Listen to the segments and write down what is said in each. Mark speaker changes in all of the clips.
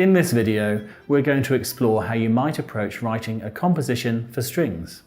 Speaker 1: In this video, we're going to explore how you might approach writing a composition for strings.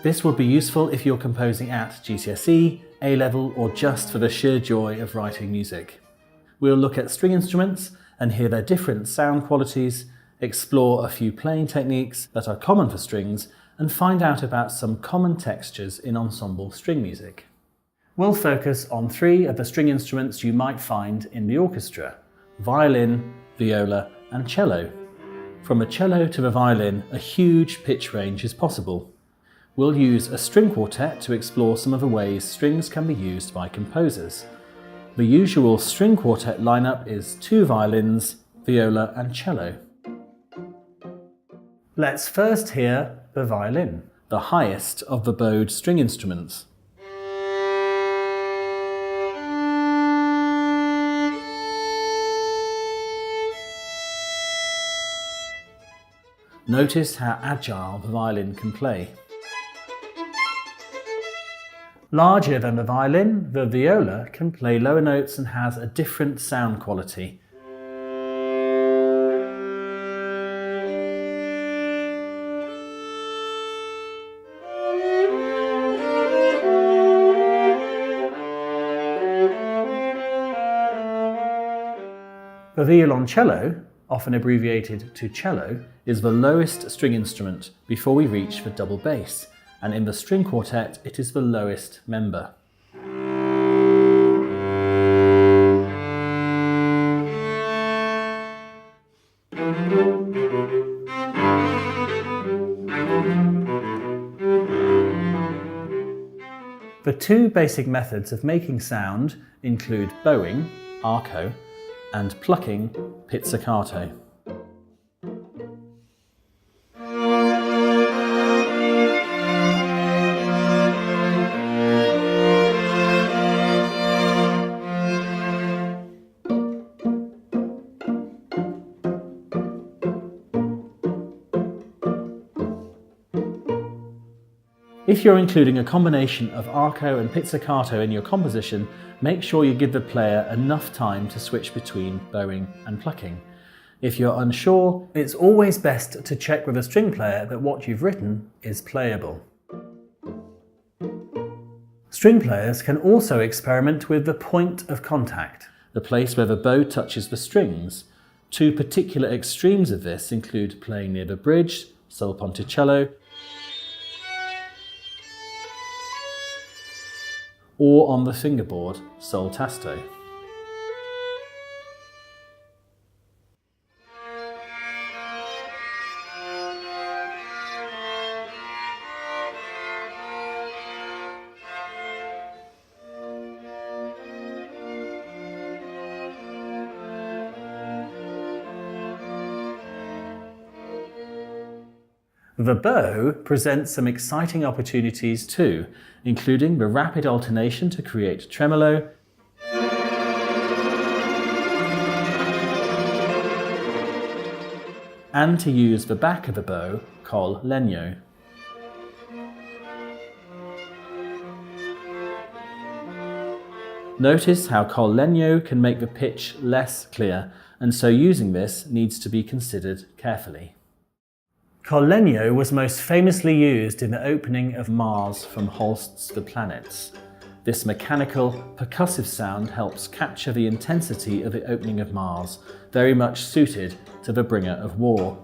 Speaker 1: This will be useful if you're composing at GCSE, A-level, or just for the sheer joy of writing music. We'll look at string instruments and hear their different sound qualities, explore a few playing techniques that are common for strings, and find out about some common textures in ensemble string music. We'll focus on 3 of the string instruments you might find in the orchestra: violin, viola, and cello. From the cello to the violin, a huge pitch range is possible. We'll use a string quartet to explore some of the ways strings can be used by composers. The usual string quartet lineup is 2 violins, viola, and cello. Let's first hear the violin, the highest of the bowed string instruments. Notice how agile the violin can play. Larger than the violin, the viola can play lower notes and has a different sound quality. The violoncello, often abbreviated to cello, is the lowest string instrument before we reach the double bass, and in the string quartet it is the lowest member. The 2 basic methods of making sound include bowing, arco, and plucking, pizzicato. If you're including a combination of arco and pizzicato in your composition, make sure you give the player enough time to switch between bowing and plucking. If you're unsure, it's always best to check with a string player that what you've written is playable. String players can also experiment with the point of contact, the place where the bow touches the strings. 2 particular extremes of this include playing near the bridge, sol ponticello, or on the fingerboard, sol tasto. The bow presents some exciting opportunities too, including the rapid alternation to create tremolo, and to use the back of the bow, col legno. Notice how col legno can make the pitch less clear, and so using this needs to be considered carefully. Col legno was most famously used in the opening of Mars from Holst's The Planets. This mechanical, percussive sound helps capture the intensity of the opening of Mars, very much suited to the bringer of war.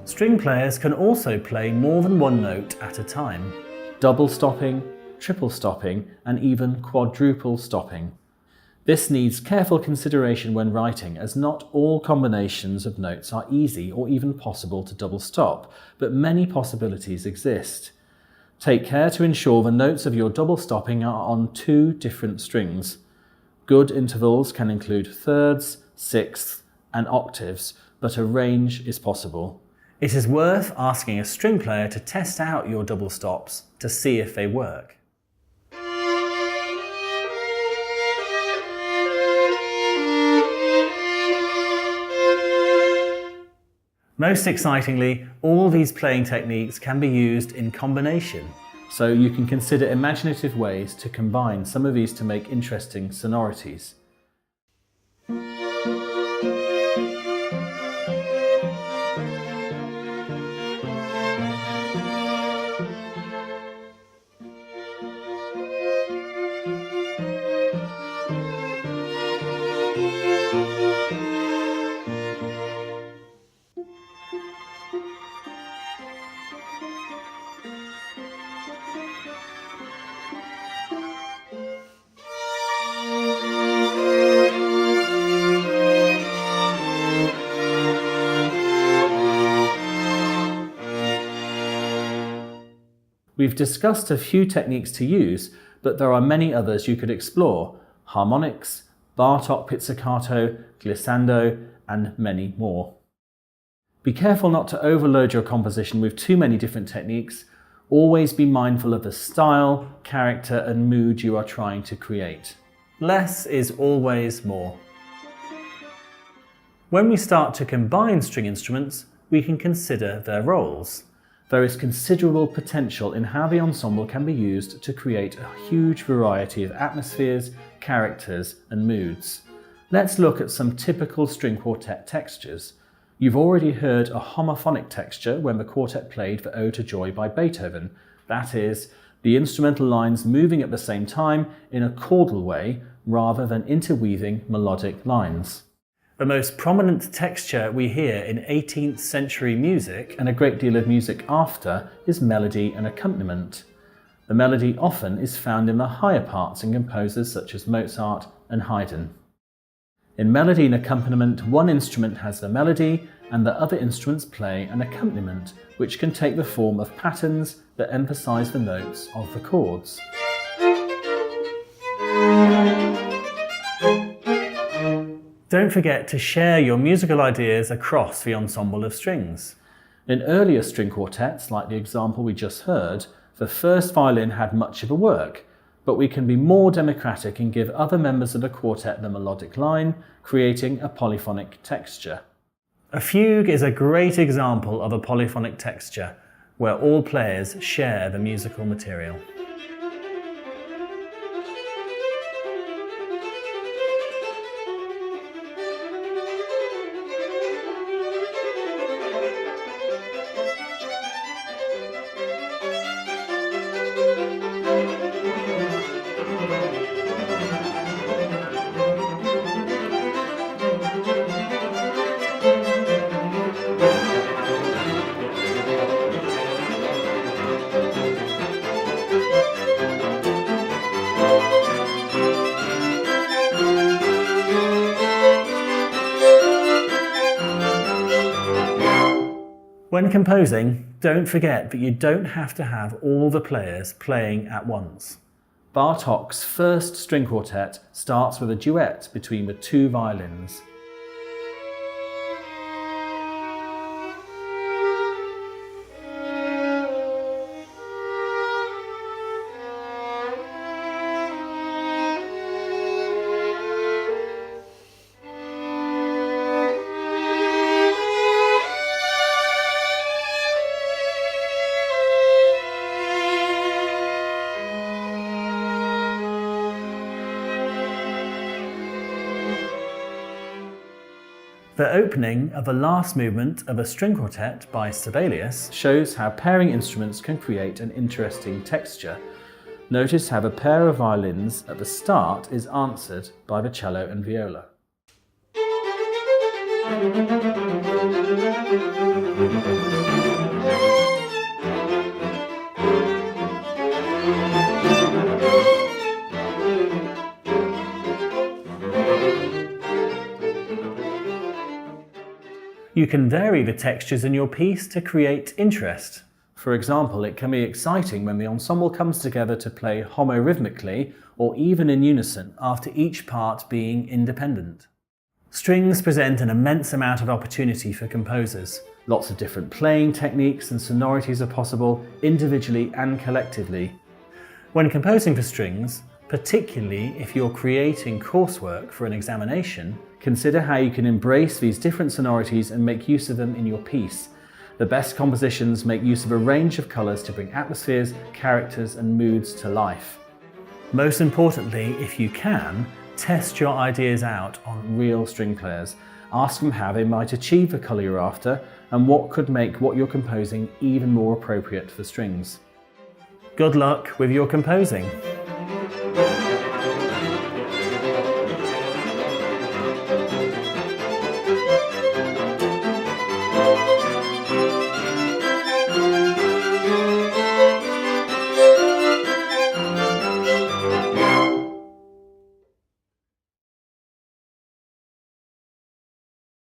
Speaker 1: String players can also play more than 1 note at a time, double stopping, triple stopping, and even quadruple stopping. This needs careful consideration when writing, as not all combinations of notes are easy or even possible to double stop, but many possibilities exist. Take care to ensure the notes of your double stopping are on 2 different strings. Good intervals can include thirds, sixths, and octaves, but a range is possible. It is worth asking a string player to test out your double stops to see if they work. Most excitingly, all these playing techniques can be used in combination, so you can consider imaginative ways to combine some of these to make interesting sonorities. We've discussed a few techniques to use, but there are many others you could explore: harmonics, Bartók pizzicato, glissando, and many more. Be careful not to overload your composition with too many different techniques. Always be mindful of the style, character, and mood you are trying to create. Less is always more. When we start to combine string instruments, we can consider their roles. There is considerable potential in how the ensemble can be used to create a huge variety of atmospheres, characters, and moods. Let's look at some typical string quartet textures. You've already heard a homophonic texture when the quartet played the Ode to Joy by Beethoven. That is, the instrumental lines moving at the same time in a chordal way rather than interweaving melodic lines. The most prominent texture we hear in 18th century music, and a great deal of music after, is melody and accompaniment. The melody often is found in the higher parts in composers such as Mozart and Haydn. In melody and accompaniment, one instrument has the melody and the other instruments play an accompaniment, which can take the form of patterns that emphasize the notes of the chords. Don't forget to share your musical ideas across the ensemble of strings. In earlier string quartets, like the example we just heard, the first violin had much of a work, but we can be more democratic and give other members of the quartet the melodic line, creating a polyphonic texture. A fugue is a great example of a polyphonic texture, where all players share the musical material. When composing, don't forget that you don't have to have all the players playing at once. Bartók's first string quartet starts with a duet between the two violins. The opening of the last movement of a string quartet by Sibelius shows how pairing instruments can create an interesting texture. Notice how the pair of violins at the start is answered by the cello and viola. You can vary the textures in your piece to create interest. For example, it can be exciting when the ensemble comes together to play homorhythmically or even in unison after each part being independent. Strings present an immense amount of opportunity for composers. Lots of different playing techniques and sonorities are possible, individually and collectively. When composing for strings, Particularly if you're creating coursework for an examination, consider how you can embrace these different sonorities and make use of them in your piece. The best compositions make use of a range of colours to bring atmospheres, characters and moods to life. Most importantly, if you can, test your ideas out on real string players. Ask them how they might achieve the colour you're after and what could make what you're composing even more appropriate for strings. Good luck with your composing!